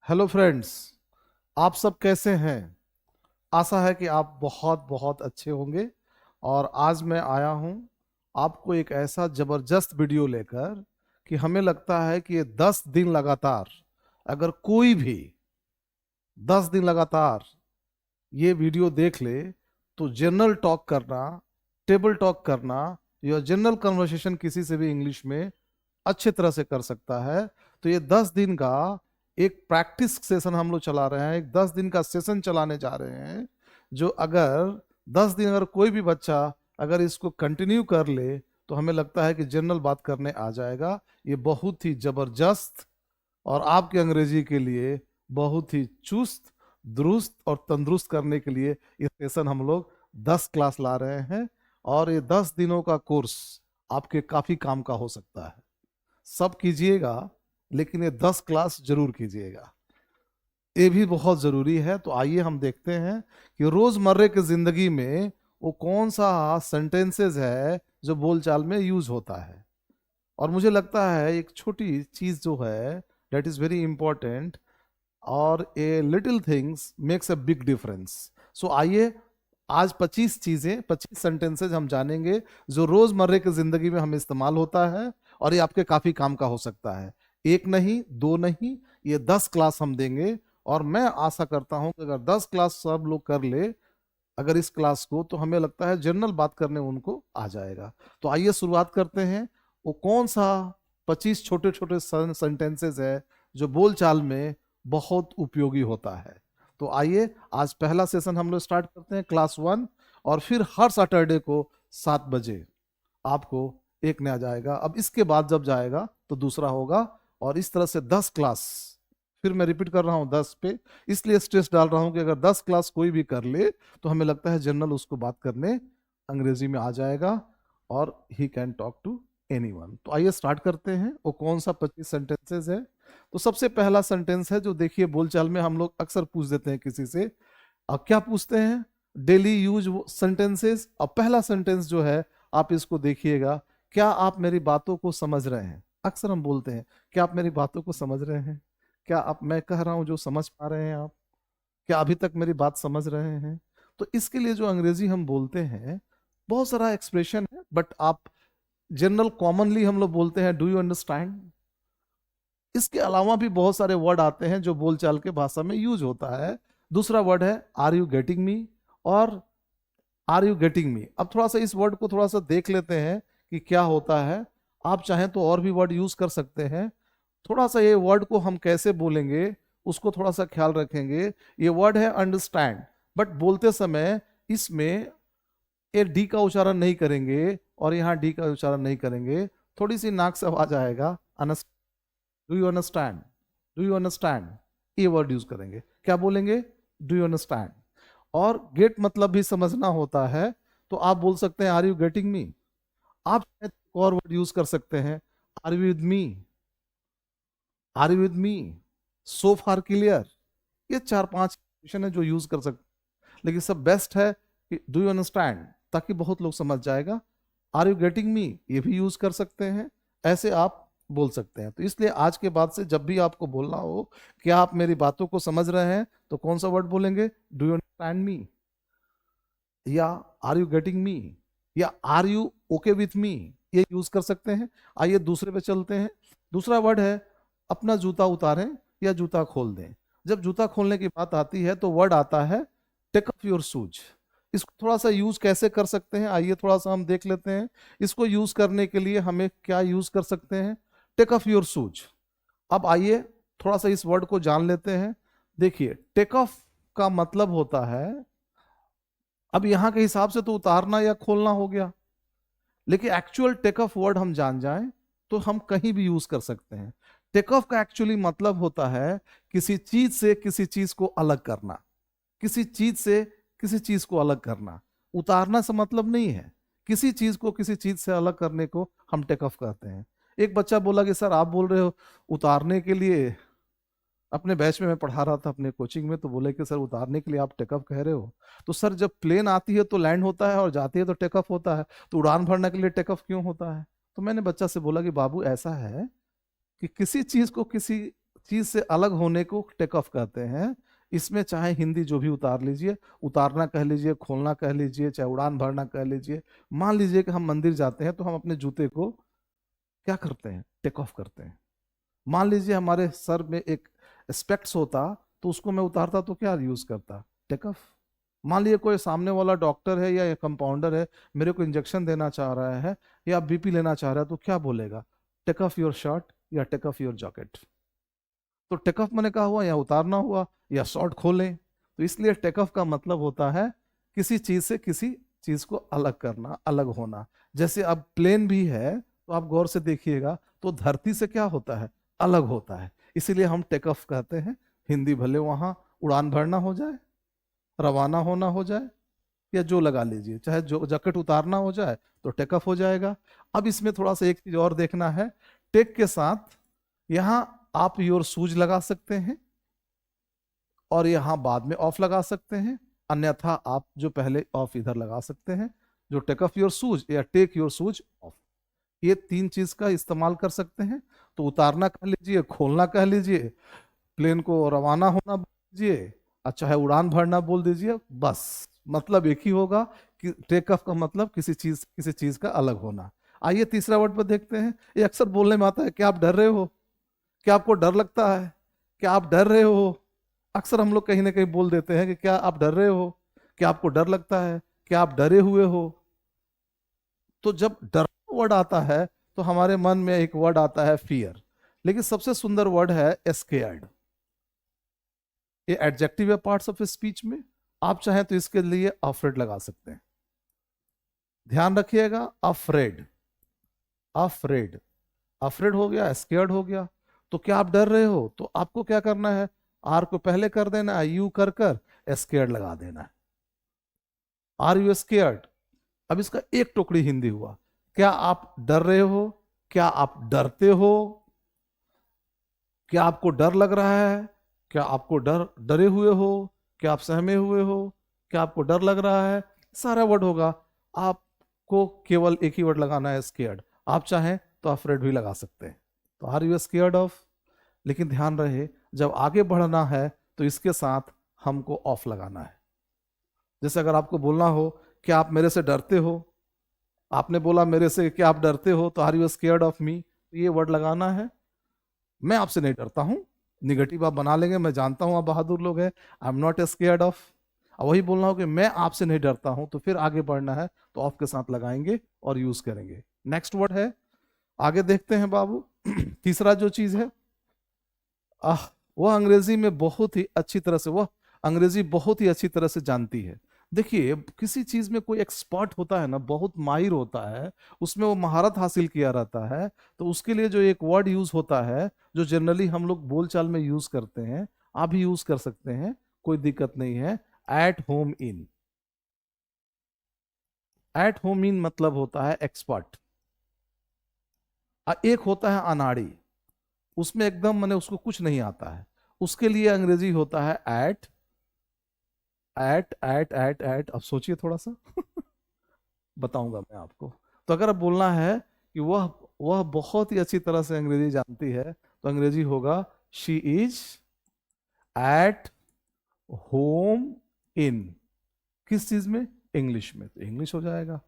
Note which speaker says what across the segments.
Speaker 1: Hello friends. आप सब कैसे हैं? आशा है कि आप बहुत बहुत अच्छे होंगे। और आज मैं आया हूं आपको एक ऐसा जबरदस्त वीडियो लेकर कि हमें लगता है कि ये 10 दिन लगातार, अगर कोई भी 10 दिन लगातार ये वीडियो देख ले तो जनरल टॉक करना, टेबल टॉक करना या जनरल कन्वर्सेशन किसी से भी इंग्लिश में अच्छे तरह से कर सकता है। तो ये 10 दिन का एक प्रैक्टिस सेशन हम लोग चला रहे हैं, एक 10 दिन का सेशन चलाने जा रहे हैं। जो अगर 10 दिन अगर कोई भी बच्चा अगर इसको कंटिन्यू कर ले तो हमें लगता है कि जनरल बात करने आ जाएगा। ये बहुत ही जबरदस्त और आपके अंग्रेजी के लिए बहुत ही चुस्त दुरुस्त और तंदुरुस्त करने के लिए ये सेशन हम लोग 10 क्लास ला रहे हैं। और ये 10 दिनों का कोर्स आपके काफी काम का हो सकता है। सब कीजिएगा, लेकिन ये 10 क्लास जरूर कीजिएगा, ये भी बहुत जरूरी है। तो आइए हम देखते हैं कि रोजमर्रे की जिंदगी में वो कौन सा सेंटेंसेस है जो बोलचाल में यूज होता है। और मुझे लगता है एक छोटी चीज जो है दैट इज वेरी इंपॉर्टेंट, और a little things makes a big difference. So आइए आज 25 सेंटेंसेज हम जानेंगे जो रोजमर्रे की जिंदगी में हमें इस्तेमाल होता है और ये आपके काफी काम का हो सकता है। एक नहीं, दो नहीं, ये 10 क्लास हम देंगे। और मैं आशा करता हूं कि अगर 10 क्लास सब लोग कर ले अगर इस क्लास को, तो हमें लगता है जनरल बात करने उनको आ जाएगा। तो आइए शुरुआत करते हैं। वो कौन सा 25 छोटे छोटे सेंटेंसेस है जो बोलचाल में बहुत उपयोगी होता है। तो आइए आज पहला सेशन हम लोग स्टार्ट करते हैं, क्लास 1। और फिर हर सैटरडे को 7 बजे आपको एक नया जाएगा। अब इसके बाद जब जाएगा तो दूसरा होगा। और इस तरह से 10 क्लास, फिर मैं रिपीट कर रहा हूँ 10 पे, इसलिए स्ट्रेस डाल रहा हूँ कि अगर 10 क्लास कोई भी कर ले तो हमें लगता है जनरल उसको बात करने अंग्रेजी में आ जाएगा और he can talk to anyone. तो आइए स्टार्ट करते हैं। वो कौन सा 25 सेंटेंसेस है। तो सबसे पहला सेंटेंस है जो देखिए बोलचाल में हम लोग अक्सर पूछ देते हैं किसी से। अब क्या पूछते हैं? Daily use sentences. अब पहला सेंटेंस जो है आप इसको देखिएगा, क्या आप मेरी बातों को समझ रहे हैं? अक्सर हम बोलते हैं क्या आप मेरी बातों को समझ रहे हैं? क्या आप मैं कह रहा हूं जो समझ पा रहे हैं आप? क्या अभी तक मेरी बात समझ रहे हैं? तो इसके लिए जो अंग्रेजी हम बोलते हैं, बहुत सारा एक्सप्रेशन है, बट आप जनरल कॉमनली हम लोग बोलते हैं डू यू अंडरस्टैंड। इसके अलावा भी बहुत सारे वर्ड आते हैं जो बोलचाल के भाषा में यूज होता है। दूसरा वर्ड है आर यू गेटिंग मी, और आर यू गेटिंग मी। अब थोड़ा सा इस वर्ड को थोड़ा सा देख लेते हैं कि क्या होता है। आप चाहें तो और भी वर्ड यूज कर सकते हैं। थोड़ा सा ये वर्ड को हम कैसे बोलेंगे उसको थोड़ा सा ख्याल रखेंगे। ये वर्ड है अंडरस्टैंड, बट बोलते समय इसमें ये डी का उच्चारण नहीं करेंगे और यहाँ डी का उच्चारण नहीं करेंगे। थोड़ी सी नाक से आवाज आएगा। Do you understand, do you understand, ये वर्ड यूज करेंगे। क्या बोलेंगे? Do you understand. और गेट मतलब भी समझना होता है, तो आप बोल सकते हैं आर यू गेटिंग मी। आप एक और वर्ड यूज कर सकते हैं, are you with me, are you with me, so far clear. ये 4-5 क्वेश्चन है जो यूज कर सकते हैं, लेकिन सब बेस्ट है कि डू यू अंडरस्टैंड, ताकि बहुत लोग समझ जाएगा। आर यू गेटिंग मी ये भी यूज कर सकते हैं, ऐसे आप बोल सकते हैं। तो इसलिए आज के बाद से जब भी आपको बोलना हो कि आप मेरी बातों को समझ रहे हैं, तो कौन सा वर्ड बोलेंगे? डू यू अंडरस्टैंड मी, या आर यू गेटिंग मी, या are you okay with me, ये यूज कर सकते हैं। आइए दूसरे पे चलते हैं। दूसरा वर्ड है अपना जूता उतारें या जूता खोल दें। जब जूता खोलने की बात आती है तो वर्ड आता है टेक ऑफ योर शूज। इसको थोड़ा सा यूज कैसे कर सकते हैं, आइए थोड़ा सा हम देख लेते हैं। इसको यूज करने के लिए हमें क्या यूज कर सकते हैं? Take off your shoes. अब आइए थोड़ा सा इस वर्ड को जान लेते हैं। देखिए टेक ऑफ का मतलब होता है, अब यहां के हिसाब से तो उतारना या खोलना हो गया, लेकिन एक्चुअल टेक ऑफ वर्ड हम जान जाएं तो हम कहीं भी यूज कर सकते हैं। टेक ऑफ का एक्चुअली मतलब होता है किसी चीज से किसी चीज को अलग करना, किसी चीज से किसी चीज को अलग करना। उतारना से मतलब नहीं है, किसी चीज को किसी चीज से अलग करने को हम टेक ऑफ कहते हैं। एक बच्चा बोला कि सर आप बोल रहे हो उतारने के लिए, अपने बैच में मैं पढ़ा रहा था अपने कोचिंग में, तो बोले कि सर उतारने के लिए आप टेक ऑफ कह रहे हो। तो सर जब प्लेन आती है तो लैंड होता है और जाती है तो टेक ऑफ होता है, तो उड़ान भरने के लिए टेक ऑफ क्यों होता है? तो मैंने बच्चा से बोला कि बाबू ऐसा है कि किसी चीज को किसी चीज से अलग होने को टेक ऑफ कहते हैं। इसमें चाहे हिंदी जो भी उतार लीजिए, उतारना कह लीजिए, खोलना कह लीजिए, चाहे उड़ान भरना कह लीजिए। मान लीजिए कि हम मंदिर जाते हैं तो हम अपने जूते को क्या करते हैं, टेक ऑफ करते हैं। मान लीजिए हमारे सर में एक स्पेक्ट्स होता तो उसको मैं उतारता तो क्या यूज करता, टेक ऑफ। मान लीजिए कोई सामने वाला डॉक्टर है या कंपाउंडर है, मेरे को इंजेक्शन देना चाह रहा है या बीपी लेना चाह रहा है, तो क्या बोलेगा, टेक ऑफ योर शर्ट या टेक ऑफ योर जैकेट। तो टेक ऑफ मैंने कहा हुआ या उतारना हुआ या शॉर्ट खोलें। तो इसलिए टेक ऑफ का मतलब होता है किसी चीज से किसी चीज को अलग करना, अलग होना। जैसे अब प्लेन भी है तो आप गौर से देखिएगा तो धरती से क्या होता है, अलग होता है। इसीलिए हम टेक ऑफ कहते हैं। हिंदी भले वहां उड़ान भरना हो जाए, रवाना होना हो जाए, या जो लगा लीजिए, चाहे जो जैकेट उतारना हो जाए तो टेक ऑफ हो जाएगा। अब इसमें थोड़ा सा एक चीज और देखना है, टेक के साथ यहां आप योर शूज लगा सकते हैं और यहां बाद में ऑफ लगा सकते हैं, अन्यथा आप जो पहले ऑफ इधर लगा सकते हैं, जो टेक ऑफ योर शूज या टेक योर शूज ऑफ। ये तीन चीज का इस्तेमाल कर सकते हैं। तो उतारना कह लीजिए, खोलना कह लीजिए, प्लेन को रवाना होना बोल दीजिए, अच्छा है उड़ान भरना बोल दीजिए, बस मतलब एक ही होगा कि टेक ऑफ का मतलब किसी चीज का अलग होना। आइए तीसरा वर्ड पर देखते हैं। ये अक्सर बोलने में आता है, क्या आप डर रहे हो, क्या आपको डर लगता है, क्या आप डर रहे हो। अक्सर हम लोग कहीं ना कहीं बोल देते हैं कि क्या आप डर रहे हो, क्या आपको डर लगता है, क्या आप डरे हुए हो। तो जब डर वर्ड आता है तो हमारे मन में एक वर्ड आता है फियर, लेकिन सबसे सुंदर वर्ड है स्केयर्ड। ये एडजेक्टिव है पार्ट्स ऑफ स्पीच में। आप चाहें तो इसके लिए अफ्रेड लगा सकते हैं। ध्यान रखिएगा, अफ्रेड, अफ्रेड, अफ्रेड हो गया, स्केयर्ड हो गया। तो क्या आप डर रहे हो, तो आपको क्या करना है, आर को पहले कर देना है, यू कर कर स्केयर्ड लगा देना है। Are you scared. अब इसका एक टुकड़ी हिंदी हुआ, क्या आप डर रहे हो, क्या आप डरते हो, क्या आपको डर लग रहा है, क्या आपको डरे हुए हो, क्या आप सहमे हुए हो, क्या आपको डर लग रहा है। सारा वर्ड होगा। आपको केवल एक ही वर्ड लगाना है, स्केयर्ड। आप चाहें तो अफ्रेड भी लगा सकते हैं। तो आर यू स्केयर्ड ऑफ। लेकिन ध्यान रहे, जब आगे बढ़ना है तो इसके साथ हमको ऑफ लगाना है। जैसे अगर आपको बोलना हो क्या आप मेरे से डरते हो, आपने बोला मेरे से क्या आप डरते हो, तो are you scared of me, ये वर्ड लगाना है। मैं आपसे नहीं डरता हूं, निगेटिव आप बना लेंगे, मैं जानता हूं आप बहादुर लोग हैं, I am not scared of. वही बोलना हो कि मैं आपसे नहीं डरता हूं, तो फिर आगे बढ़ना है तो ऑफ के साथ लगाएंगे और यूज करेंगे। नेक्स्ट वर्ड है, आगे देखते हैं बाबू। तीसरा जो चीज है, वह अंग्रेजी में बहुत ही अच्छी तरह से, वह अंग्रेजी बहुत ही अच्छी तरह से जानती है। देखिए किसी चीज में कोई एक्सपर्ट होता है ना, बहुत माहिर होता है, उसमें वो महारत हासिल किया रहता है, तो उसके लिए जो एक वर्ड यूज होता है जो जनरली हम लोग बोलचाल में यूज करते हैं, आप भी यूज कर सकते हैं, कोई दिक्कत नहीं है, एट होम इन। एट होम इन मतलब होता है एक्सपर्ट। एक होता है अनाड़ी, उसमें एकदम मैंने उसको कुछ नहीं आता है, उसके लिए अंग्रेजी होता है at, at at at at. अब सोचिए थोड़ा सा। बताऊंगा मैं आपको। तो अगर अब बोलना है कि वह बहुत ही अच्छी तरह से अंग्रेजी जानती है, तो अंग्रेजी होगा शी इज एट होम इन। किस चीज में, इंग्लिश में, तो इंग्लिश हो जाएगा।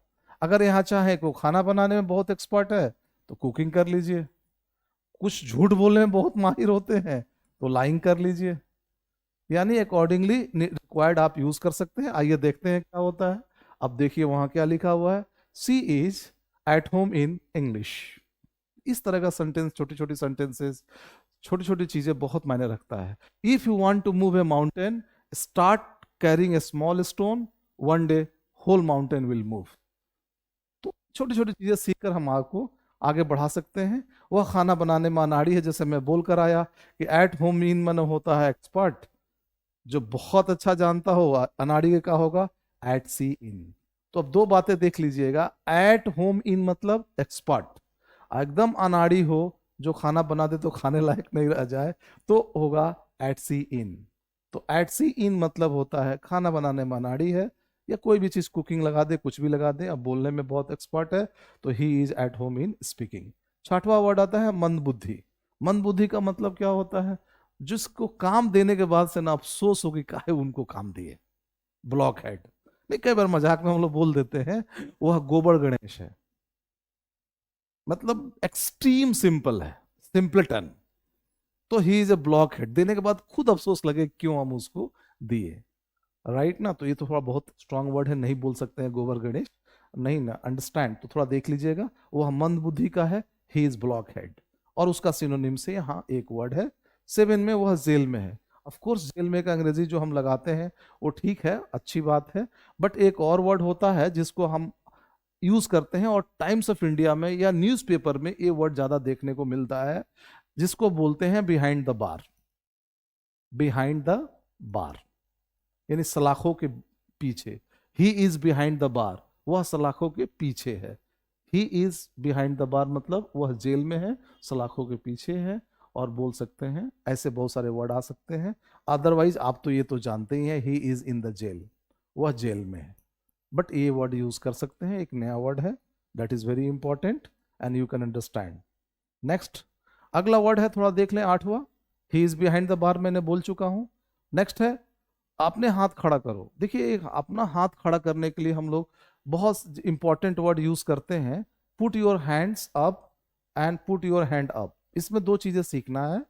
Speaker 1: अगर यहाँ चाहे को खाना बनाने में बहुत एक्सपर्ट है तो कुकिंग कर लीजिए, कुछ झूठ बोलने में बहुत माहिर होते हैं तो लाइंग कर लीजिए। यानी अकॉर्डिंगली रिक्वायर्ड आप यूज कर सकते हैं। आइए देखते हैं क्या होता है। अब देखिए वहां क्या लिखा हुआ है, she is at home in English. इस तरह का सेंटेंस, छोटी छोटी सेंटेंसेस, छोटी छोटी चीजें बहुत मायने रखता है। If you want to move a mountain, start carrying a small stone, one day whole mountain will move. तो छोटी छोटी चीजें सीखकर हम आपको आगे बढ़ा सकते हैं। वह खाना बनाने में अनाड़ी है, जैसे मैं बोल कर आया कि एट होम इन मन होता है एक्सपर्ट, जो बहुत अच्छा जानता हो। अनाड़ी का होगा एट सी इन। तो अब दो बातें देख लीजिएगा, एट होम इन मतलब एक्सपर्ट, एकदम अनाड़ी हो, जो खाना बना दे तो खाने लायक नहीं रह जाए, तो होगा एट सी इन। तो एट सी इन मतलब होता है खाना बनाने में अनाड़ी है, या कोई भी चीज कुकिंग लगा दे, कुछ भी लगा दे, अब बोलने में बहुत एक्सपर्ट है, तो he is at home in speaking. छठवां वर्ड आता है मंदबुद्धि। मंदबुद्धि का मतलब क्या होता है, जिसको काम देने के बाद से ना अफसोस हो कि काहे उनको काम दिए, ब्लॉक हेड। नहीं, कई बार मजाक में हम लोग बोल देते हैं वह गोबर गणेश है, मतलब एक्सट्रीम सिंपल है, सिंपलटन। तो he is a block head, देने के बाद खुद अफसोस लगे क्यों हम उसको दिए, राइट ना। तो ये तो थोड़ा बहुत स्ट्रांग वर्ड है, नहीं बोल सकते हैं गोबर गणेश, नहीं ना, अंडरस्टैंड। तो थोड़ा देख लीजिएगा, वह मंद बुद्धि का है, ही इज ब्लॉक हेड। और उसका सिनोनिम से यहाँ एक वर्ड है 7 में, वह जेल में है। ऑफ कोर्स जेल में का अंग्रेजी जो हम लगाते हैं वो ठीक है, अच्छी बात है, बट एक और वर्ड होता है जिसको हम यूज करते हैं, और टाइम्स ऑफ इंडिया में या न्यूज़पेपर में ये वर्ड ज्यादा देखने को मिलता है, जिसको बोलते हैं behind the bar. Behind the बार यानी सलाखों के पीछे। ही इज बिहाइंड द बार, वह सलाखों के पीछे है। ही इज बिहाइंड द बार मतलब वह जेल में है, सलाखों के पीछे है। और बोल सकते हैं ऐसे बहुत सारे वर्ड आ सकते हैं। अदरवाइज आप तो ये तो जानते ही हैं, he is in the jail, वह जेल में है। बट ये वर्ड यूज कर सकते हैं, एक नया वर्ड है, that is very important and you can understand. Next अगला वर्ड है, थोड़ा देख लें, 8वां। He is behind the bar मैंने बोल चुका हूं। नेक्स्ट है अपने हाथ खड़ा करो। देखिए अपना हाथ खड़ा करने के लिए हम लोग बहुत इंपॉर्टेंट वर्ड यूज करते हैं, put your hands up and put your hand up. इसमें दो चीजें सीखना है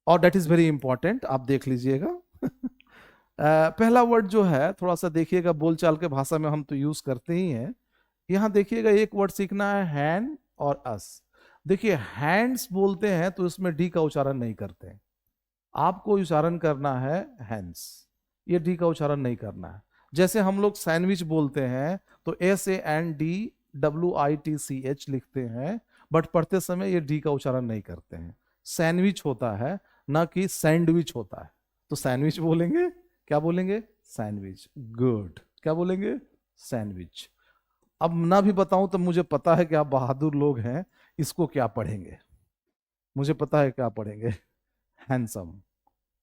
Speaker 1: और दैट इज वेरी इंपॉर्टेंट, आप देख लीजिएगा। पहला वर्ड जो है थोड़ा सा देखिएगा, बोलचाल के भाषा में हम तो यूज करते ही हैं। यहां देखिएगा एक वर्ड सीखना है, हैंड और अस। देखिए हैंड्स बोलते हैं तो इसमें डी का उच्चारण नहीं करते हैं, आपको उच्चारण करना है हैंड्स, ये डी का उच्चारण नहीं करना है। जैसे हम लोग सैंडविच बोलते हैं तो SANDWITCH लिखते हैं, बट पढ़ते समय ये डी का उच्चारण नहीं करते हैं। सैंडविच होता है ना कि सैंडविच होता है। तो सैंडविच बोलेंगे, क्या बोलेंगे, सैंडविच। गुड, क्या बोलेंगे, सैंडविच। अब ना भी बताऊं तो मुझे पता है कि आप बहादुर लोग हैं, इसको क्या पढ़ेंगे, मुझे पता है क्या पढ़ेंगे, हैंडसम।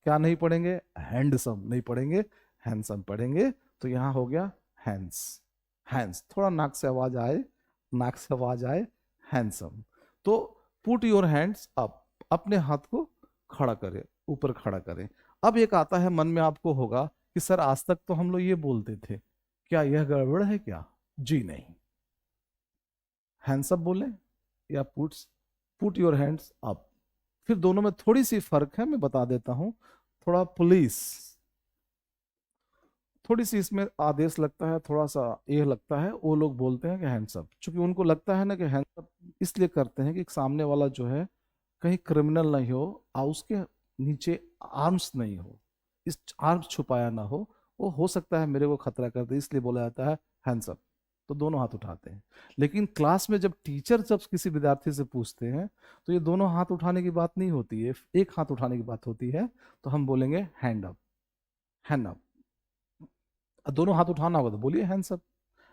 Speaker 1: क्या नहीं पढ़ेंगे, हैंडसम नहीं पढ़ेंगे, हैंडसम पढ़ेंगे। तो यहां हो गया हैंड्स। हैंड्स थोड़ा नाक से आवाज आए, नाक से आवाज आए, हैंडसम। तो पुट योर हैंड्स अप, अपने हाथ को खड़ा करें, ऊपर खड़ा करें। अब एक आता है मन में आपको होगा कि सर आज तक तो हम लोग ये बोलते थे, क्या यह गड़बड़ है क्या? जी नहीं, हैंड्स अप बोले या पुट योर हैंड्स अप, फिर दोनों में थोड़ी सी फर्क है, मैं बता देता हूं। थोड़ा पुलिस, थोड़ी सी इसमें आदेश लगता है, थोड़ा सा ये लगता है, वो लोग बोलते हैं कि हैंड्स अप, क्योंकि उनको लगता है ना कि हैंड्स अप इसलिए करते हैं कि सामने वाला जो है कहीं क्रिमिनल नहीं हो और उसके नीचे आर्म्स नहीं हो, इस आर्म्स छुपाया ना हो, वो हो सकता है मेरे को खतरा कर दे, इसलिए बोला जाता है हैंड्स अप। तो दोनों हाथ उठाते हैं। लेकिन क्लास में जब टीचर जब किसी विद्यार्थी से पूछते हैं तो ये दोनों हाथ उठाने की बात नहीं होती है, एक हाथ उठाने की बात होती है। तो हम बोलेंगे हैंड अप, हैंड अप। दोनों हाथ उठाना होगा तो बोलिए हैंड्स अप।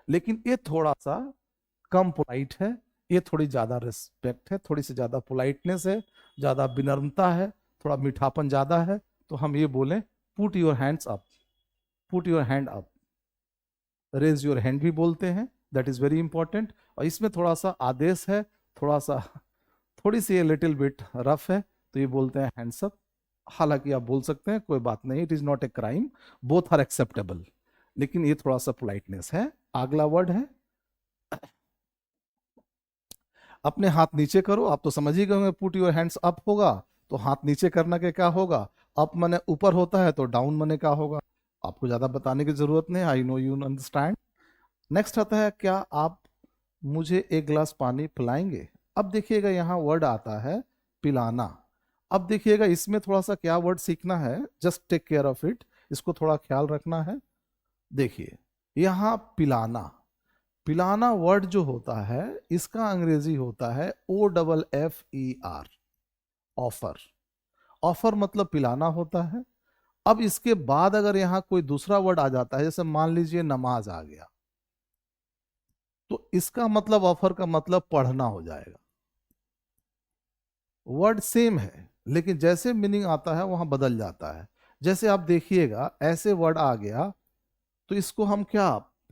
Speaker 1: लेकिन ये थोड़ा सा कम पोलाइट है, ये थोड़ी ज्यादा रिस्पेक्ट है, थोड़ी सी ज्यादा पोलाइटनेस है, ज्यादा विनम्रता है, थोड़ा मीठापन ज्यादा है। तो हम ये बोलें put your hands up, put your hand up. Raise your hand भी बोलते हैं, दैट इज वेरी इंपॉर्टेंट। और इसमें थोड़ा सा आदेश है, थोड़ा सा थोड़ी सी लिटिल बिट रफ है, तो ये बोलते हैं हैंड्स अप। हालांकि आप बोल सकते हैं कोई बात नहीं, it is not a crime, both are acceptable, लेकिन ये थोड़ा सा पोलाइटनेस है। अगला वर्ड है अपने हाथ नीचे करो। आप तो समझ ही गए होंगे, पुट योर हैंड्स अप होगा तो हाथ नीचे करना के क्या होगा, अप मने ऊपर होता है तो डाउन मने क्या होगा, आपको ज्यादा बताने की जरूरत नहीं, I know you understand. Next आता है, क्या आप मुझे एक गिलास पानी पिलाएंगे। अब देखिएगा यहाँ वर्ड आता है पिलाना। अब देखिएगा इसमें थोड़ा सा क्या वर्ड सीखना है, just take care of it, इसको थोड़ा ख्याल रखना है। देखिए यहाँ पिलाना, पिलाना वर्ड जो होता है इसका अंग्रेजी होता है OFFER, ऑफर। ऑफर मतलब पिलाना होता है। अब इसके बाद अगर यहां कोई दूसरा वर्ड आ जाता है, जैसे मान लीजिए नमाज आ गया, तो इसका मतलब ऑफर का मतलब पढ़ना हो जाएगा। वर्ड सेम है लेकिन जैसे मीनिंग आता है वहां बदल जाता है। जैसे आप देखिएगा ऐसे वर्ड आ गया तो इसको हम क्या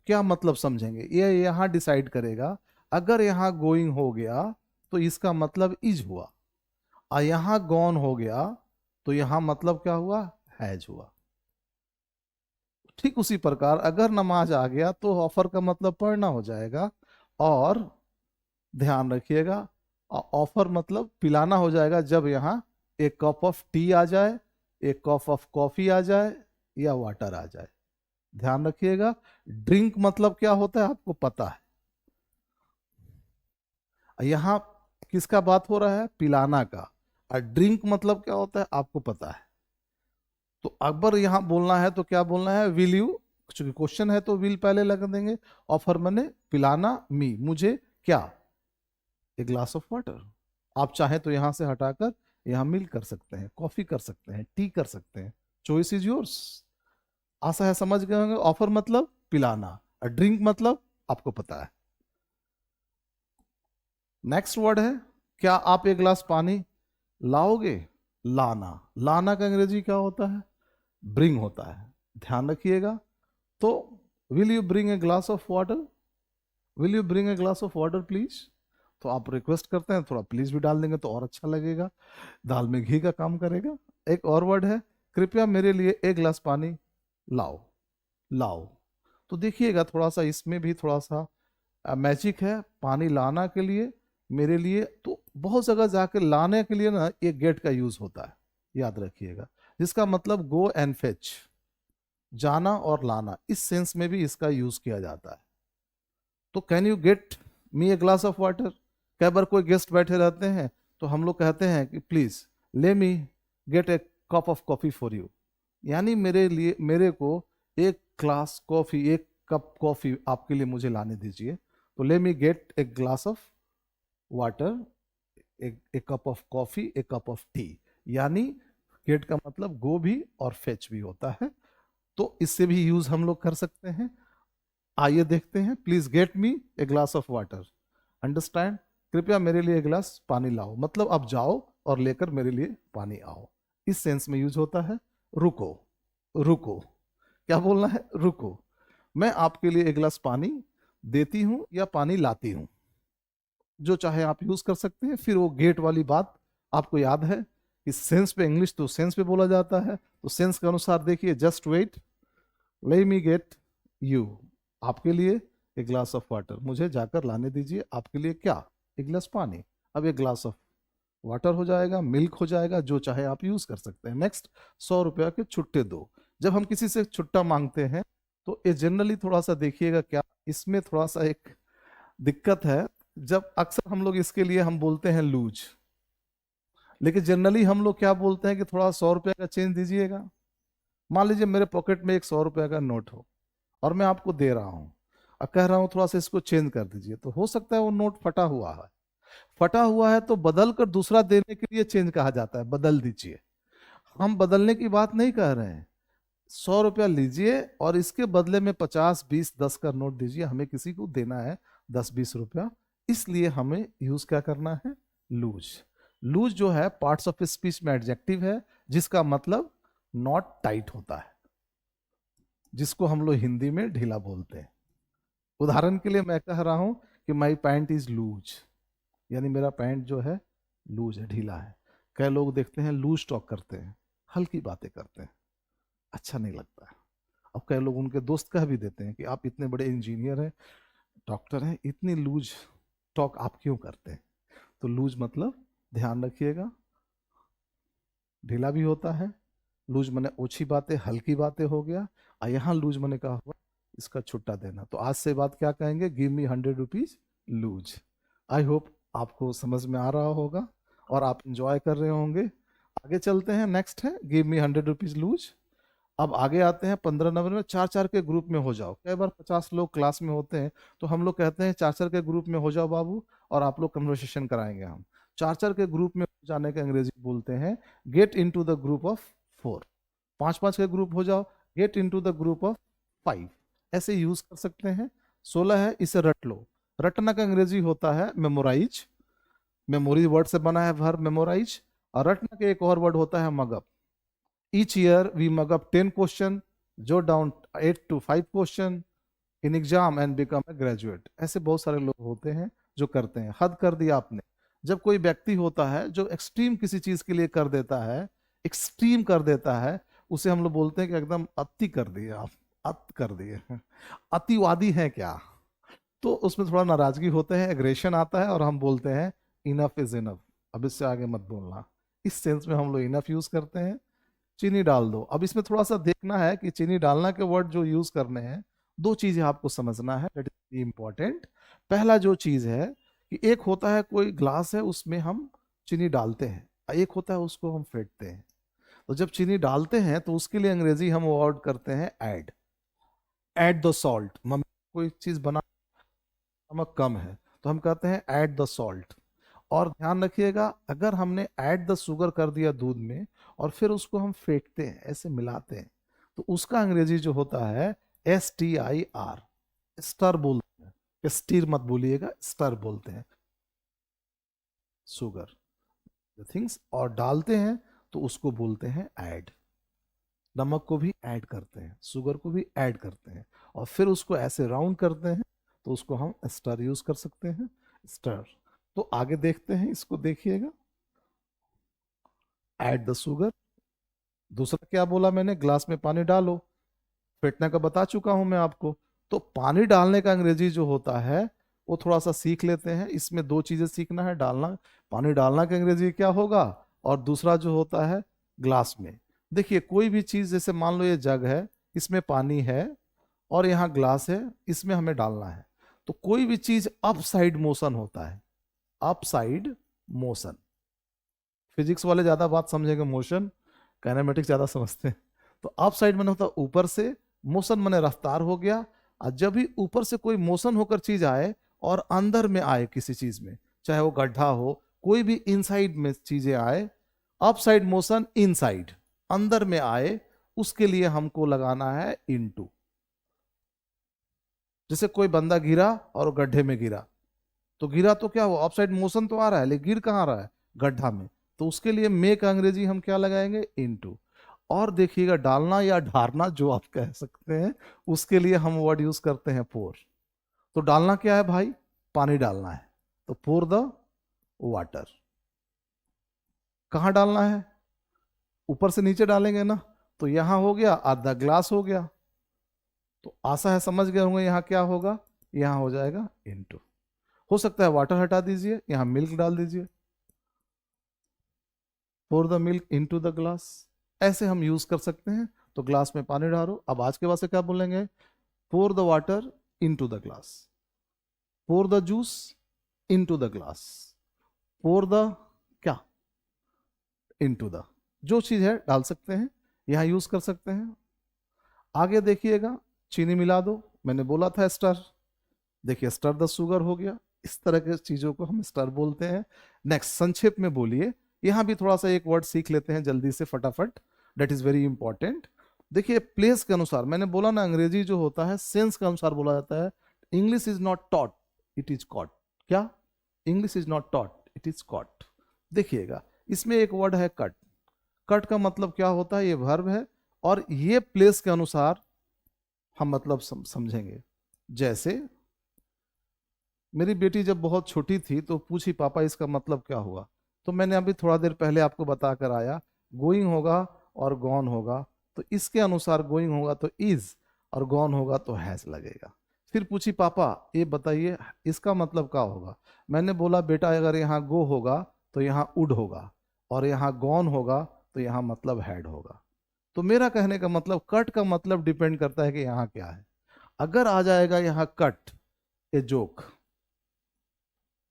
Speaker 1: क्या मतलब समझेंगे, ये यहां डिसाइड करेगा। अगर यहां गोइंग हो गया तो इसका मतलब इज हुआ, और यहां गॉन हो गया तो यहां मतलब क्या हुआ, हैज हुआ। ठीक उसी प्रकार अगर नमाज आ गया तो ऑफर का मतलब पढ़ना हो जाएगा, और ध्यान रखिएगा ऑफर मतलब पिलाना हो जाएगा जब यहाँ एक कप ऑफ टी आ जाए, एक कप ऑफ कॉफी आ जाए, या वाटर आ जाए। ध्यान रखिएगा। ड्रिंक मतलब क्या होता है आपको पता है। यहाँ किसका बात हो रहा है, पिलाना का। और ड्रिंक मतलब क्या होता है आपको पता है। तो अकबर यहाँ बोलना है तो क्या बोलना है, विल यू, चूंकि क्वेश्चन है तो विल पहले लगा देंगे। ऑफर मने पिलाना, मी मुझे क्या, ए ग्लास ऑफ वाटर। आप चाहें तो यहां से हटाकर यहाँ मिल्क कर सकते हैं, कॉफी कर सकते हैं, टी कर सकते हैं। Choice is yours. आशा है समझ गए होंगे। ऑफर मतलब पिलाना, और ड्रिंक मतलब आपको पता है। नेक्स्ट वर्ड है, क्या आप एक गिलास पानी लाओगे। लाना, लाना का अंग्रेजी क्या होता है, ब्रिंग होता है। ध्यान रखिएगा। तो will you bring a glass of water, will you bring a glass of water please. तो आप रिक्वेस्ट करते हैं, थोड़ा प्लीज भी डाल देंगे तो और अच्छा लगेगा, दाल में घी का काम करेगा। एक और वर्ड है, कृपया मेरे लिए एक गिलास पानी लाओ। लाओ, तो देखिएगा थोड़ा सा इसमें भी थोड़ा सा मैजिक है। पानी लाना के लिए, मेरे लिए, तो बहुत जगह जाकर लाने के लिए ना एक गेट का यूज होता है, याद रखिएगा, जिसका मतलब गो एंड फेच, जाना और लाना, इस सेंस में भी इसका यूज किया जाता है। तो can you get me a glass of water. कई बार कोई गेस्ट बैठे रहते हैं तो हम लोग कहते हैं कि प्लीज ले मी gate A cup of coffee for you, यानी मेरे लिए, मेरे को एक ग्लास कॉफी, एक कप कॉफी आपके लिए मुझे लाने दीजिए। तो ले मी gate a glass of water, एक कप ऑफ कॉफी, एक कप ऑफ टी, यानी गेट का मतलब गो भी और फेच भी होता है। तो इससे भी यूज हम लोग कर सकते हैं। आइए देखते हैं, please get me a glass of water. Understand, कृपया मेरे लिए एक गिलास पानी लाओ, मतलब आप जाओ और लेकर मेरे लिए पानी आओ, इस सेंस में यूज होता है। रुको, रुको, क्या बोलना है, रुको, मैं आपके लिए एक गिलास पानी देती हूं या पानी लाती हूं, जो चाहे आप यूज कर सकते हैं। फिर वो गेट वाली बात आपको याद है कि सेंस पे, इंग्लिश तो सेंस पे बोला जाता है, तो सेंस के अनुसार देखिए, जस्ट वेट, ले मी गेट यू, आपके लिए एक ग्लास ऑफ वाटर, मुझे जाकर लाने दीजिए आपके लिए क्या, एक गिलास पानी। अब एक ग्लास ऑफ वाटर हो जाएगा, मिल्क हो जाएगा, जो चाहे आप यूज कर सकते हैं। नेक्स्ट, 100 रुपया के छुट्टे दो। जब हम किसी से छुट्टा मांगते हैं तो ये जनरली थोड़ा सा देखिएगा, क्या इसमें थोड़ा सा एक दिक्कत है। जब अक्सर हम लोग इसके लिए हम बोलते हैं लूज, लेकिन जनरली हम लोग क्या बोलते हैं कि थोड़ा 100 रुपया का चेंज दीजिएगा। मान लीजिए मेरे पॉकेट में एक 100 रुपया का नोट हो और मैं आपको दे रहा हूं और कह रहा हूं थोड़ा सा इसको चेंज कर दीजिए, तो हो सकता है वो नोट फटा हुआ है। फटा हुआ है तो बदल कर दूसरा देने के लिए चेंज कहा जाता है, बदल दीजिए। हम बदलने की बात नहीं कह रहे हैं। 100 रुपया लीजिए और इसके बदले में 50, 20, 10 का नोट दीजिए, हमें किसी को देना है 10-20 रुपया, इसलिए हमें यूज क्या करना है, लूज। लूज जो है पार्ट्स ऑफ स्पीच में एडजेक्टिव है, जिसका मतलब नॉट टाइट होता है, जिसको हम लोग हिंदी में ढीला बोलते हैं। उदाहरण के लिए मैं कह रहा हूं कि माई पैंट इज लूज, यानी मेरा पैंट जो है लूज है, ढीला है। कई लोग देखते हैं लूज टॉक करते हैं, हल्की बातें करते हैं, अच्छा नहीं लगता है। अब कई लोग उनके दोस्त कह भी देते हैं कि आप इतने बड़े इंजीनियर हैं, डॉक्टर हैं, इतनी लूज टॉक आप क्यों करते हैं। तो लूज मतलब, ध्यान रखिएगा, ढीला भी होता है। लूज मने ओछी बातें, हल्की बातें हो गया। और यहाँ लूज मने कहा हुआ इसका छुट्टा देना। तो आज से बात क्या कहेंगे, give me 100 rupees loose. I hope आपको समझ में आ रहा होगा और आप इंजॉय कर रहे होंगे। आगे चलते हैं, नेक्स्ट है गिव मी 100 रुपीज लूज। अब आगे आते हैं 15 नंबर में, 4-4 के ग्रुप में हो जाओ। कई बार 50 लोग क्लास में होते हैं तो हम लोग कहते हैं 4-4 के ग्रुप में हो जाओ बाबू, और आप लोग कन्वर्सेशन कराएंगे हम। 4-4 के ग्रुप में हो जाने के अंग्रेजी बोलते हैं get into the group of 4। 5-5 के ग्रुप हो जाओ, get into the group of 5, ऐसे यूज कर सकते हैं। 16 है, इसे रट लो। रटना का अंग्रेजी होता है मेमोराइज, मेमोरी वर्ड से बना है वर्ब मेमोराइज। और रटना के एक और वर्ड होता है mug up. Each year we mug up 10 question, jot down 8 to 5 question in exam and become a graduate। ऐसे बहुत सारे लोग होते हैं जो करते हैं। हद कर दिया आपने। जब कोई व्यक्ति होता है जो एक्सट्रीम किसी चीज के लिए कर देता है, एक्सट्रीम कर देता है, उसे हम लोग बोलते हैं कि एकदम अति कर दिए आप, अत कर दिए, अतिवादी हैं क्या। तो उसमें थोड़ा नाराजगी होते हैं, एग्रेशन आता है, और हम बोलते हैं इनफ इज इनफ, अब इससे आगे मत बोलना। इस सेंस में हम लोग इनफ यूज करते हैं। चीनी डाल दो। अब इसमें थोड़ा सा देखना है कि चीनी डालना के वर्ड जो यूज करने हैं, दो चीजें आपको समझना है, दैट इज इंपॉर्टेंट। पहला जो चीज है कि एक होता है कोई ग्लास है उसमें हम चीनी डालते हैं, एक होता है उसको हम फेंटते हैं। तो जब चीनी डालते हैं तो उसके लिए अंग्रेजी हम वर्ड करते हैं ऐड, ऐड द सॉल्ट। कोई चीज बना, नमक कम है तो हम कहते हैं ऐड द सॉल्ट। और ध्यान रखिएगा, अगर हमने ऐड द शुगर कर दिया दूध में और फिर उसको हम फेंटते हैं, ऐसे मिलाते हैं, तो उसका अंग्रेजी जो होता है STIR, स्टर बोलते हैं। स्टीर मत बोलिएगा, स्टर बोलते हैं, शुगर थिंग्स। और डालते हैं तो उसको बोलते हैं ऐड। नमक को भी ऐड करते हैं, शुगर को भी ऐड करते हैं, और फिर उसको ऐसे राउंड करते हैं, तो उसको हम स्टर यूज कर सकते हैं, स्टर। तो आगे देखते हैं, इसको देखिएगा, ऐड द शुगर। दूसरा क्या बोला मैंने, ग्लास में पानी डालो, फेंटने का बता चुका हूं मैं आपको। तो पानी डालने का अंग्रेजी जो होता है वो थोड़ा सा सीख लेते हैं। इसमें दो चीजें सीखना है, डालना, पानी डालना का अंग्रेजी क्या होगा, और दूसरा जो होता है ग्लास में। देखिए कोई भी चीज, जैसे मान लो ये जग है, इसमें पानी है और यहाँ ग्लास है, इसमें हमें डालना है। तो कोई भी चीज अप साइड मोशन होता है, अप साइड मोशन। फिजिक्स वाले ज्यादा बात समझेंगे, मोशन, काइनेमेटिक्स ज्यादा समझते हैं। तो अप साइड मैंने होता ऊपर से, मोशन मैंने रफ्तार हो गया। और जब भी ऊपर से कोई मोशन होकर चीज आए और अंदर में आए किसी चीज में, चाहे वो गड्ढा हो, कोई भी इनसाइड में चीजें आए, अप साइड मोशन इनसाइड, अंदर में आए, उसके लिए हमको लगाना है इनटू। जैसे कोई बंदा गिरा और गड्ढे में गिरा, तो गिरा तो क्या हुआ, अपसाइड मोशन तो आ रहा है, लेकिन गिर कहाँ रहा है, गड्ढा में। तो उसके लिए मे का अंग्रेजी हम क्या लगाएंगे, इनटू। और देखिएगा डालना या ढारना जो आप कह सकते हैं, उसके लिए हम वर्ड यूज करते हैं पोर। तो डालना क्या है भाई, पानी डालना है, तो पोर द वाटर। कहाँ डालना है, ऊपर से नीचे डालेंगे ना, तो यहां हो गया, आधा ग्लास हो गया। तो आशा है समझ गए होंगे यहाँ क्या होगा, यहाँ हो जाएगा इनटू। हो सकता है वाटर हटा दीजिए, यहां मिल्क डाल दीजिए, pour the milk into the glass, ऐसे हम यूज कर सकते हैं। तो ग्लास में पानी डालो, अब आज के बाद से क्या बोलेंगे, pour the water into the glass, pour the juice into the glass, pour the क्या, इनटू द, जो चीज है डाल सकते हैं, यहां यूज कर सकते हैं। आगे देखिएगा, चीनी मिला दो, मैंने बोला था स्टर, देखिए स्टर द शुगर हो गया। इस तरह के चीजों को हम स्टर बोलते हैं। नेक्स्ट, संक्षेप में बोलिए। यहां भी थोड़ा सा एक वर्ड सीख लेते हैं जल्दी से फटाफट, दैट इज वेरी इंपॉर्टेंट। देखिए प्लेस के अनुसार, मैंने बोला ना अंग्रेजी जो होता है सेंस के अनुसार बोला जाता है। English is not taught, it is caught. क्या, English is not taught, it is caught. देखिएगा इसमें एक वर्ड है कट। कट का मतलब क्या होता है, ये वर्ब है, और ये प्लेस के अनुसार हम मतलब समझेंगे। जैसे मेरी बेटी जब बहुत छोटी थी तो पूछी पापा इसका मतलब क्या हुआ, तो मैंने अभी थोड़ा देर पहले आपको बता कर आया, गोइंग होगा और गॉन होगा, तो इसके अनुसार गोइंग होगा तो इज, और गॉन होगा तो हैज लगेगा। फिर पूछी पापा ये बताइए इसका मतलब क्या होगा, मैंने बोला बेटा अगर यहाँ गो होगा तो यहाँ उड होगा, और यहाँ गॉन होगा तो यहाँ मतलब हैड होगा। तो मेरा कहने का मतलब, कट का मतलब डिपेंड करता है कि यहाँ क्या है। अगर आ जाएगा यहाँ कट ए जोक,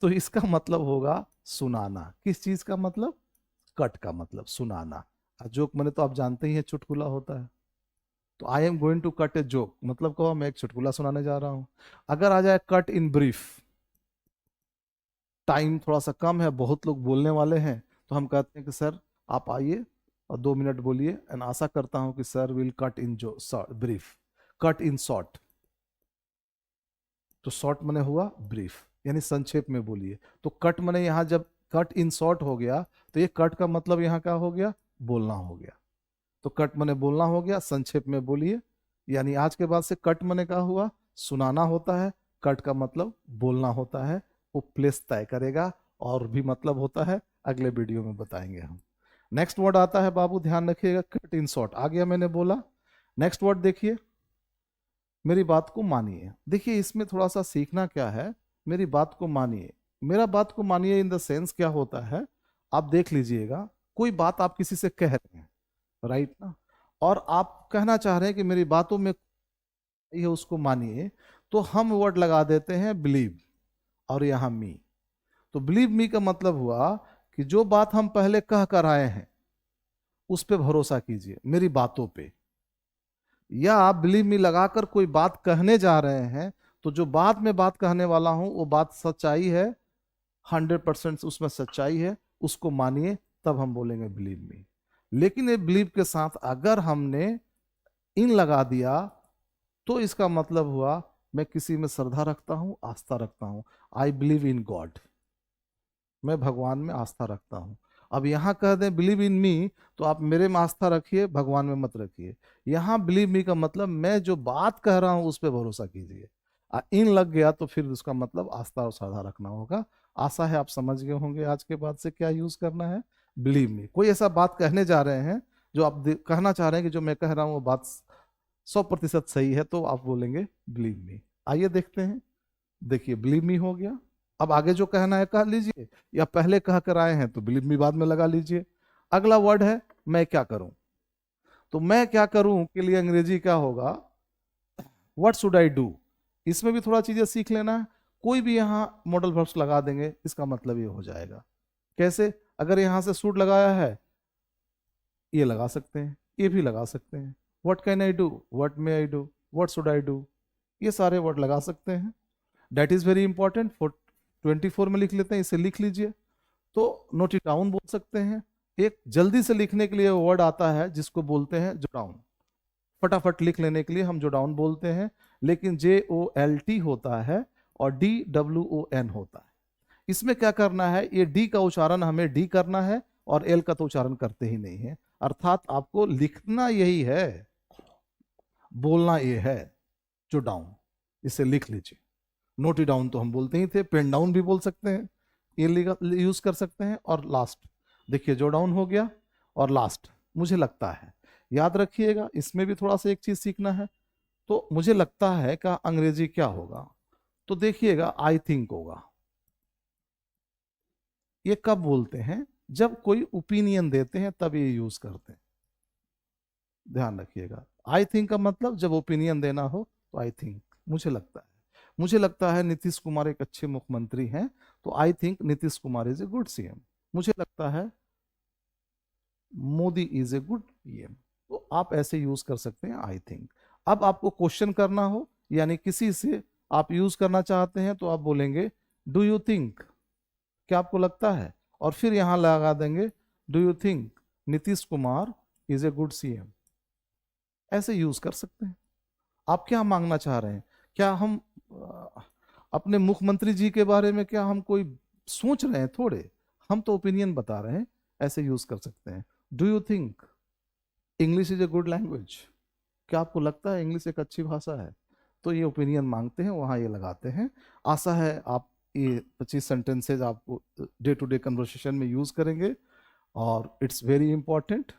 Speaker 1: तो इसका मतलब होगा सुनाना। किस चीज का मतलब, कट का मतलब सुनाना। जोक मैंने तो आप जानते ही हैं चुटकुला होता है। तो I am going to cut a joke मतलब कहो मैं एक चुटकुला सुनाने जा रहा हूं। अगर आ जाए कट इन ब्रीफ, टाइम थोड़ा सा कम है, बहुत लोग बोलने वाले हैं, तो हम कहते हैं कि सर आप आइए और 2 मिनट बोलिए, एंड आशा करता हूं कि सर विल कट इन जो ब्रीफ, कट इन शॉर्ट। तो शॉर्ट मने हुआ ब्रीफ, यानी संक्षेप में बोलिए। तो कट मने यहां जब कट इन शॉर्ट हो गया, तो ये कट का मतलब यहाँ क्या हो गया, बोलना हो गया। तो कट मने बोलना हो गया, संक्षेप में बोलिए। यानी आज के बाद से कट मने क्या हुआ, सुनाना होता है, कट का मतलब बोलना होता है। वो प्लेस तय करेगा, और भी मतलब होता है अगले वीडियो में बताएंगे हम। नेक्स्ट वर्ड आता है बाबू, ध्यान रखिएगा, कट इन शॉर्ट। आ गया, मैंने बोला। नेक्स्ट वर्ड देखिए, मेरी बात को मानिए। देखिए इसमें थोड़ा सा सीखना क्या है, मेरी बात को मानिए। मेरा बात को मानिए इन द सेंस क्या होता है, आप देख लीजिएगा, कोई बात आप किसी से कह रहे हैं, राइट ना, और आप कहना चाह रहे हैं कि मेरी बातों में ये उसको मानिए, तो हम वर्ड लगा देते हैं बिलीव, और यहां मी। तो बिलीव मी का मतलब हुआ कि जो बात हम पहले कह कर आए हैं उस पे भरोसा कीजिए, मेरी बातों पे। या आप बिलीव मी लगाकर कोई बात कहने जा रहे हैं, तो जो बात मैं बात कहने वाला हूं वो बात सच्चाई है, 100% उसमें सच्चाई है, उसको मानिए, तब हम बोलेंगे बिलीव मी। लेकिन ये बिलीव के साथ अगर हमने इन लगा दिया तो इसका मतलब हुआ मैं किसी में श्रद्धा रखता हूं, आस्था रखता हूं। आई बिलीव इन गॉड, मैं भगवान में आस्था रखता हूं। अब यहां कह दें बिलीव इन मी, तो आप मेरे में आस्था रखिए, भगवान में मत रखिए। यहां बिलीव मी का मतलब मैं जो बात कह रहा हूं उस पर भरोसा कीजिए। इन लग गया तो फिर उसका मतलब आस्था और श्रद्धा रखना होगा। आशा है आप समझ गए होंगे आज के बाद से क्या यूज करना है, बिलीव मी। कोई ऐसा बात कहने जा रहे हैं जो आप कहना चाह रहे हैं कि जो मैं कह रहा हूं वो बात 100% सही है, तो आप बोलेंगे बिलीव मी। आइए देखते हैं। देखिए बिलीव मी हो गया। अब आगे जो कहना है कह लीजिए, या पहले कह कर आए हैं तो बिलीव मी बाद में लगा लीजिए। अगला वर्ड है मैं क्या करूं। तो मैं क्या करूं के लिए अंग्रेजी क्या होगा, व्हाट शुड आई डू। इसमें भी थोड़ा चीजें सीख लेना है। कोई भी यहाँ मॉडल वर्ब्स लगा देंगे, इसका मतलब ये हो जाएगा। कैसे, अगर यहां से शुड लगाया है, ये लगा सकते हैं, ये भी लगा सकते हैं। What can I do, what may I do, what should I do, ये सारे वर्ड लगा सकते हैं। That is very important. 24 में लिख लेते हैं, इसे लिख लीजिए। तो नोट इट डाउन बोल सकते हैं। एक जल्दी से लिखने के लिए वर्ड आता है जिसको बोलते हैं जो डाउन। फटाफट लिख लेने के लिए हम जो डाउन बोलते हैं, लेकिन JOLT होता है और DWON होता है। इसमें क्या करना है, ये डी का उच्चारण हमें डी करना है और एल का तो उच्चारण करते ही नहीं है। अर्थात आपको लिखना यही है, बोलना ये है, जो डाउन। इसे लिख लीजिए। नोट डाउन तो हम बोलते ही थे, पेन डाउन भी बोल सकते हैं, ये यूज कर सकते हैं। और लास्ट देखिए, जो डाउन हो गया और लास्ट मुझे लगता है। याद रखिएगा, इसमें भी थोड़ा सा एक चीज सीखना है। तो मुझे लगता है का अंग्रेजी क्या होगा, तो देखिएगा आई थिंक होगा। ये कब बोलते हैं, जब कोई ओपिनियन देते हैं तब ये यूज करते हैं। ध्यान रखिएगा, आई थिंक का मतलब जब ओपिनियन देना हो तो आई थिंक, मुझे लगता है। मुझे लगता है नीतीश कुमार एक अच्छे मुख्यमंत्री हैं, तो I think Nitish Kumar is a good CM। मुझे लगता है Modi is a good PM। तो आप ऐसे यूज कर सकते हैं आई थिंक। अब आपको क्वेश्चन करना हो, यानी किसी से आप यूज करना चाहते हैं, तो आप बोलेंगे डू यू थिंक, क्या आपको लगता है, और फिर यहां लगा देंगे do you think Nitish Kumar is a good CM। ऐसे यूज कर सकते हैं। आप क्या मांगना चाह रहे हैं, क्या हम अपने मुख्यमंत्री जी के बारे में क्या हम कोई सोच रहे हैं थोड़े, हम तो ओपिनियन बता रहे हैं। ऐसे यूज कर सकते हैं। Do you think English is a good language, क्या आपको लगता है इंग्लिश एक अच्छी भाषा है, तो ये ओपिनियन मांगते हैं, वहां ये लगाते हैं। आशा है आप ये 25 सेंटेंसेज आपको डे टू डे कन्वर्सेशन में यूज करेंगे, और इट्स वेरी इंपॉर्टेंट,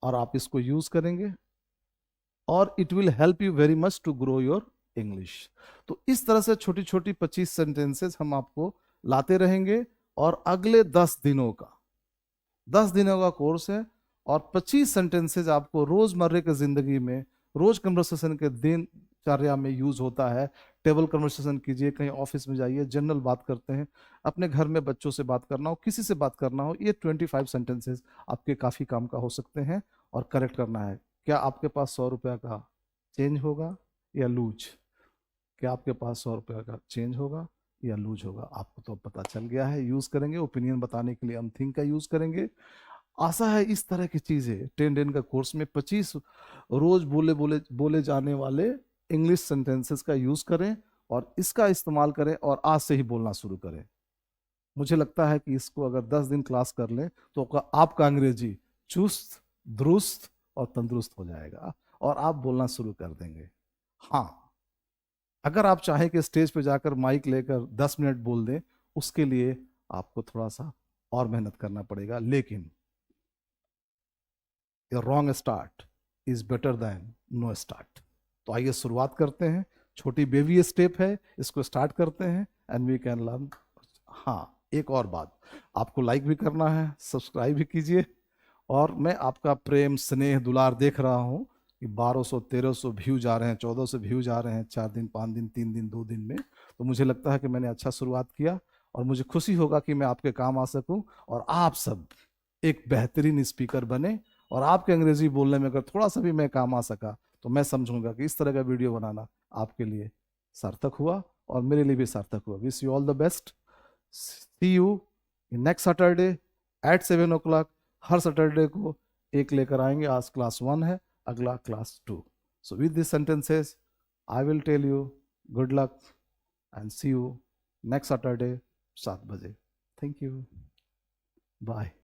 Speaker 1: और आप इसको यूज करेंगे, और it will help you very much to grow your English. तो इस तरह से छोटी छोटी 25 सेंटेंसेस हम आपको लाते रहेंगे, और अगले 10 दिनों का कोर्स है, और 25 सेंटेंसेज आपको रोजमर्रे की जिंदगी में, रोज कन्वर्सेशन के दिनचर्या में यूज होता है। टेबल कन्वर्सेशन कीजिए, कहीं ऑफिस में जाइए, जनरल बात करते हैं, अपने घर में बच्चों से बात करना हो, किसी से बात करना हो, ये 25 सेंटेंसेज आपके काफी काम का हो सकते हैं। और करेक्ट करना है, क्या आपके पास 100 रुपया का चेंज होगा या लूज, क्या आपके पास 100 रुपया का चेंज होगा या लूज होगा, आपको तो पता चल गया है। यूज करेंगे, ओपिनियन बताने के लिए हम थिंक का यूज करेंगे। आशा है इस तरह की चीजें 10 दिन का कोर्स में 25 रोज बोले बोले बोले जाने वाले इंग्लिश सेंटेंसेस का यूज करें, और इसका इस्तेमाल करें, और आज से ही बोलना शुरू करें। मुझे लगता है कि इसको अगर 10 दिन क्लास कर लें तो आपका अंग्रेजी चुस्त, दुरुस्त और तंदुरुस्त हो जाएगा, और आप बोलना शुरू कर देंगे। हाँ, अगर आप चाहें कि स्टेज पे जाकर माइक लेकर 10 मिनट बोल दें, उसके लिए आपको थोड़ा सा और मेहनत करना पड़ेगा, लेकिन a wrong start is better than no start. तो आइए शुरुआत करते हैं, छोटी बेबी स्टेप है, इसको स्टार्ट करते हैं एंड वी कैन लर्न। हाँ, एक और बात, आपको लाइक भी करना है, सब्सक्राइब भी कीजिए। और मैं आपका प्रेम स्नेह दुलार देख रहा हूँ कि 1200 1300 व्यूज आ रहे हैं, 1400 व्यूज आ रहे हैं 4 दिन 5 दिन 3 दिन 2 दिन में। तो मुझे लगता है कि मैंने अच्छा शुरुआत किया और मुझे खुशी होगा कि मैं आपके काम आ सकूं और आप सब एक बेहतरीन स्पीकर बने। और आपके अंग्रेजी बोलने में अगर थोड़ा सा भी मैं काम आ सका तो मैं समझूंगा कि इस तरह का वीडियो बनाना आपके लिए सार्थक हुआ और मेरे लिए भी सार्थक हुआ। Wish you all the best. See you in next Saturday at 7 o'clock। हर सैटरडे को एक लेकर आएंगे। आज क्लास 1 है, अगला class 2। So with this sentences I will tell you good luck and see you next Saturday 7 बजे। Thank you, bye.